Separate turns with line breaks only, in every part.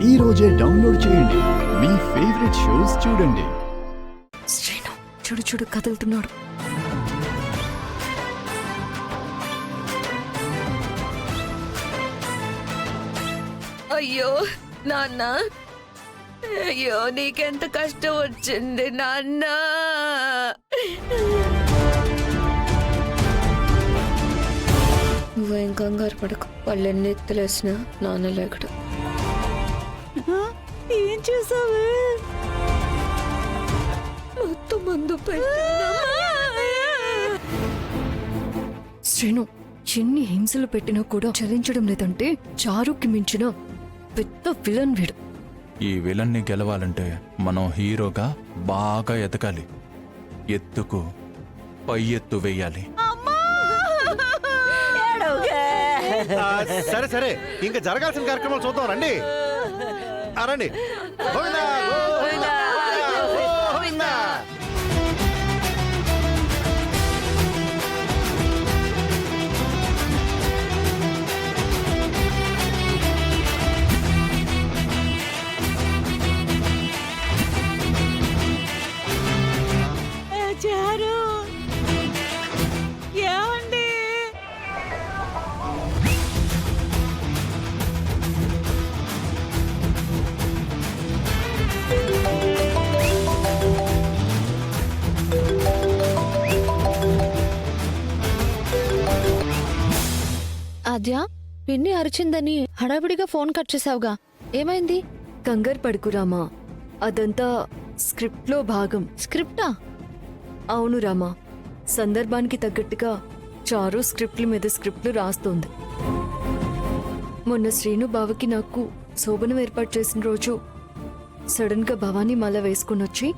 ఈ రోజే డౌన్లోడ్ చేయండి. మీ ఫేవరెట్ షోస్ చూడండి.
శ్రీను చూడు చూడు కదులుతున్నాడు.
అయ్యో నాన్న, అయ్యో నీకెంత కష్టం వచ్చింది నాన్న. నువ్వేం కంగారు పడకు, వాళ్ళు ఎన్ని ఎత్తులేసినా నాన్న లేకడు.
ఏం చేసావే?
మొత్తం మందు
శ్రీను ఎన్ని హింసలు పెట్టినా కూడా చలించడం లేదంటే చారుకి మించిన పెద్ద విలన్ వీడు.
ఈ విలన్ని గెలవాలంటే మనం హీరోగా బాగా ఎదగాలి. ఎత్తుకు పై ఎత్తు వేయాలి.
సరే సరే, ఇంకా జరగాల్సిన కార్యక్రమాలు చూద్దాం. రండి రండి. గోవిందా, గోవిందా, గోవిందా.
చారు ఏమండి?
ఆద్య, పిన్ని అరిచిందని హడావిడిగా ఫోన్ కట్ చేసావుగా, ఏమైంది?
కంగారు పడుకు రామా, అదంతా స్క్రిప్ట్లో భాగం.
స్క్రిప్టా?
అవును రామా, సందర్భానికి తగ్గట్టుగా చారు స్క్రిప్ట్ల మీద స్క్రిప్ట్లు రాస్తోంది. మొన్న శ్రీను బావకి నాకు శోభనం ఏర్పాటు చేసిన రోజు సడన్ గా భవానీ మాల వేసుకుని వచ్చి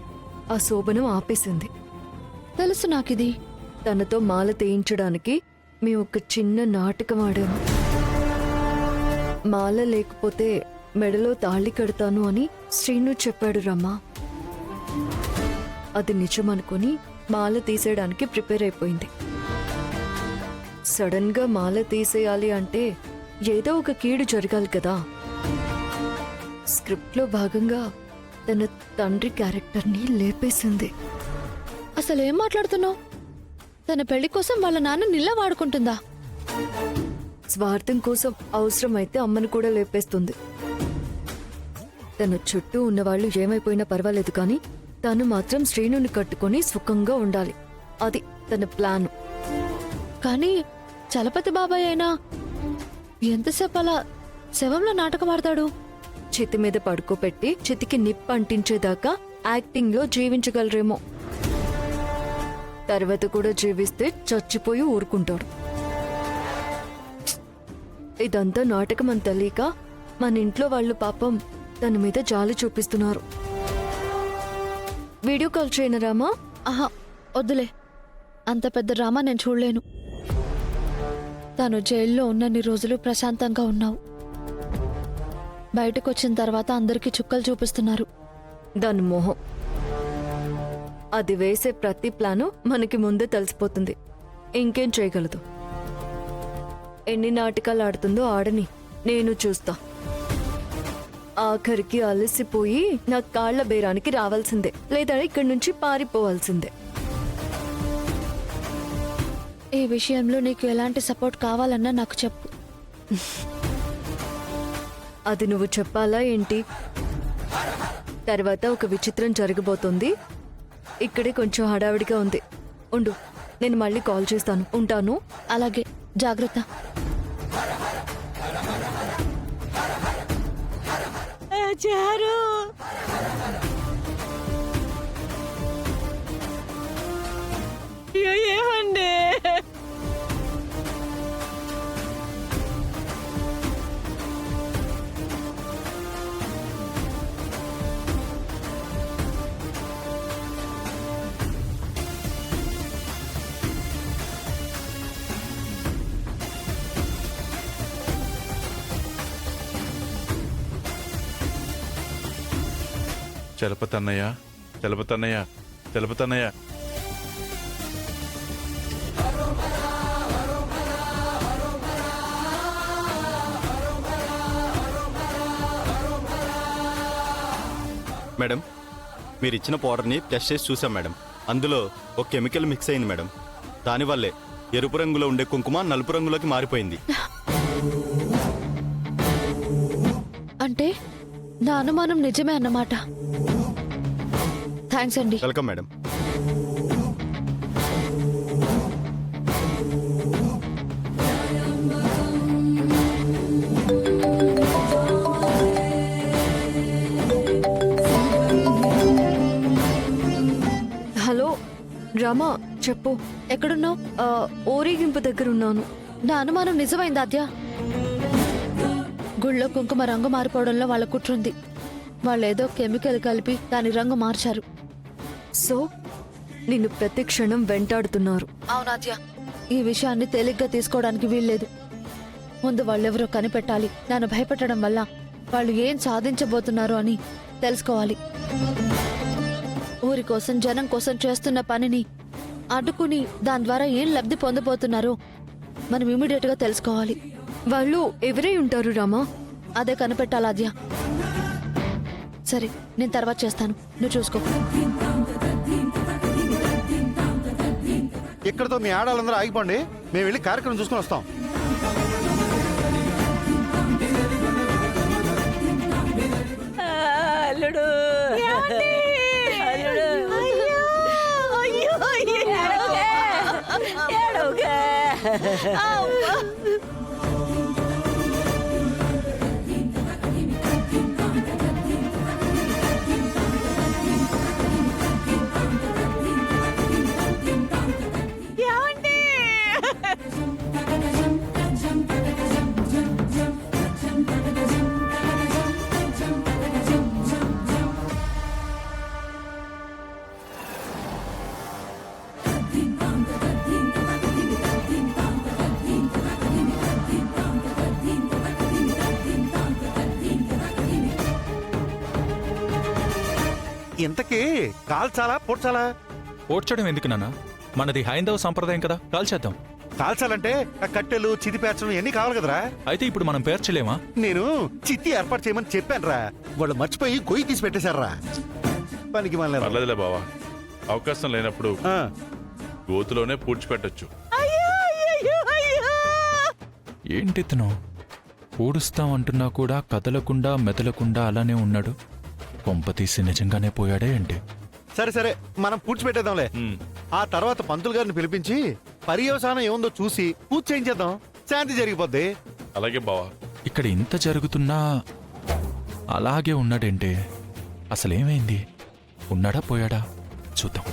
ఆ శోభనం ఆపేసింది.
తెలుసు నాకిది.
తనతో మాల తేయించడానికి మేము ఒక చిన్న నాటకం ఆడాము. మాల లేకపోతే మెడలో తాళి కడతాను అని శ్రీను చెప్పాడు రమ్మా. అది నిజమనుకుని మాల తీసేయడానికి ప్రిపేర్ అయిపోయింది. సడన్ గా మాల తీసేయాలి అంటే ఏదో ఒక కీడు జరగాలి కదా. స్క్రిప్ట్లో భాగంగా తన తండ్రి క్యారెక్టర్ని లేపేసింది.
అసలు ఏం మాట్లాడుతున్నావు? తన పెళ్లి కోసం వాళ్ళ నాన్న నిల్లా వాడుకుంటుందా?
స్వార్థం కోసం అవసరమైతే అమ్మను కూడా లేపేస్తుంది. తన చుట్టూ ఉన్నవాళ్లు ఏమైపోయినా పర్వాలేదు కానీ తను మాత్రం శ్రీనుని కట్టుకుని సుఖంగా ఉండాలి. అది తన ప్లాన్.
కానీ చలపతి బాబాయ్ అయినా ఎంతసేపు అలా శవంలో నాటకం ఆడతాడు?
చేతి మీద పడుకోపెట్టి చేతికి నిప్పు అంటించేదాకా యాక్టింగ్ లో జీవించగలరేమో. తర్వాత కూడా జీవిస్తే చచ్చిపోయి ఊరుకుంటాడు. ఇదంతా నాటకం అని తెలియక మన ఇంట్లో వాళ్ళు పాపం తన మీద జాలి చూపిస్తున్నారు. వీడియో కాల్ చేయనరామా?
ఆహా, వద్దులే. అంత పెద్ద డ్రామా నేను చూడలేను. తను జైల్లో ఉన్నన్ని రోజులు ప్రశాంతంగా ఉన్నావు. బయటకు వచ్చిన తర్వాత అందరికీ చుక్కలు చూపిస్తున్నారు.
దాని మోహం. అది వేసే ప్రతి ప్లాను మనకి ముందే తెలిసిపోతుంది. ఇంకేం చేయగలదు. ఎన్ని నాటకాలు ఆడుతుందో ఆడని, నేను చూస్తా. ఆఖరికి అలసిపోయి నా కాళ్ల బేరానికి రావాల్సిందే, లేదా ఇక్కడి నుంచి పారిపోవాల్సిందే.
ఈ విషయంలో నీకు ఎలాంటి సపోర్ట్ కావాలన్నా నాకు చెప్పు.
అది నువ్వు చెప్పాలా ఏంటి? తర్వాత ఒక విచిత్రం జరగబోతోంది. ఇక్కడే కొంచెం హడావిడిగా ఉంది. ఉండు, నేను మళ్ళీ కాల్ చేస్తాను. ఉంటాను.
అలాగే, జాగ్రత్త.
చారు ఏమండి?
చలపతన్నయ్య, చలపతన్నయ్య, చలపతన్నయ్య.
మేడం మీరు ఇచ్చిన పౌడర్ని టెస్ట్ చేసి చూసాం మేడం. అందులో ఒక కెమికల్ మిక్స్ అయింది మేడం. దానివల్లే ఎరుపు రంగులో ఉండే కుంకుమ నలుపు రంగులోకి మారిపోయింది.
అంటే నా అనుమానం నిజమే అన్నమాట. థ్యాంక్స్ అండి.
Welcome madam.
హలో రామా, చెప్పు.
ఎక్కడున్నావు?
ఊరేగింపు దగ్గర ఉన్నాను.
నా అనుమానం నిజమైంది ఆద్య. గుళ్ళో కుంకుమ రంగు మారిపోవడంలో వాళ్ళ కుట్రుంది. వాళ్ళేదో కెమికల్ కలిపి దాని రంగు మార్చారు.
సో నిన్ను ప్రతి క్షణం వెంటాడుతున్నారు.
అవునాద్య, ఈ విషయాన్ని తేలిగ్గా తీసుకోవడానికి వీల్లేదు. ముందు వాళ్ళెవరో కనిపెట్టాలి. నన్ను భయపెట్టడం వల్ల వాళ్ళు ఏం సాధించబోతున్నారో అని తెలుసుకోవాలి. ఊరి కోసం జనం కోసం చేస్తున్న పనిని అడ్డుకుని దాని ద్వారా ఏం లబ్ధి పొందబోతున్నారో మనం ఇమీడియట్ గా తెలుసుకోవాలి.
వాళ్ళు ఎవరై ఉంటారు రామా?
అదే కనిపెట్టాలి ఆద్య. సరే, నేను తర్వాత చేస్తాను, నువ్వు చూసుకో.
ఇక్కడతో మీ ఆడాలందరూ ఆగిపోండి, మేము వెళ్ళి కార్యక్రమం చూసుకొని వస్తాం.
అల్లుడు అల్లుడు అయ్యో ఏడవకే. ఏమండి?
ఇంతకీ కాల్చాలా పొడ్చాలా?
ఓడ్చడం ఎందుకు నాన్న? మనది హైందవ సంప్రదాయం కదా, కాల్చేద్దాం.
కాల్చాలంటే ఆ కట్టెలు చితి పేర్చడం ఇవన్నీ కావాలి కదరా.
అయితే ఇప్పుడు మనం పేర్చలేమా?
నేను చిత్తి ఏర్పాటు చేయమని చెప్పానురా, వాళ్ళు మర్చిపోయి గొయ్యి తీసి పెట్టేశారా. పనికి మళ్ళీ
పర్లేదులే బావా, అవకాశం లేనప్పుడు గోతులోనే పూడ్చిపెట్టొచ్చు.
అయ్యో అయ్యో అయ్యో.
ఏంటి ఇతను పూడుస్తాం అంటున్నా కూడా కదలకుండా మెదలకుండా అలానే ఉన్నాడు. కొంప తీసి నిజంగానే పోయాడే ఏంటి?
సరే సరే, మనం పూడ్చిపెట్టేద్దాంలే. ఆ తర్వాత పంతులు గారిని పిలిపించి పర్యవసానం ఏముందో చూసి పూజ చేయించేద్దాం, శాంతి జరిగిపోద్ది.
అలాగే బావా. ఇక్కడ ఇంత జరుగుతున్నా అలాగే ఉన్నాడేంటి? అసలేమైంది? ఉన్నాడా పోయాడా చూద్దాం.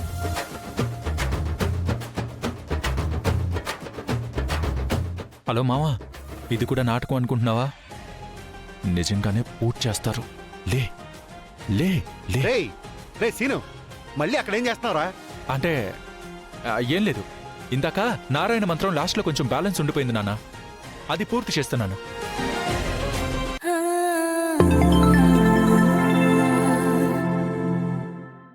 హలో మావా, ఇది కూడా నాటకం అనుకుంటున్నావా? నిజంగానే పూజ చేస్తారు. లే లే లే.
రేయ్ రే సీను, మళ్ళీ అక్కడ ఏం చేస్తున్నావురా?
అంటే ఏం లేదు, ఇందాక నారాయణ మంత్రం లాస్ట్లో కొంచెం బ్యాలెన్స్ ఉండిపోయింది నాన్న, అది పూర్తి చేస్తున్నాను.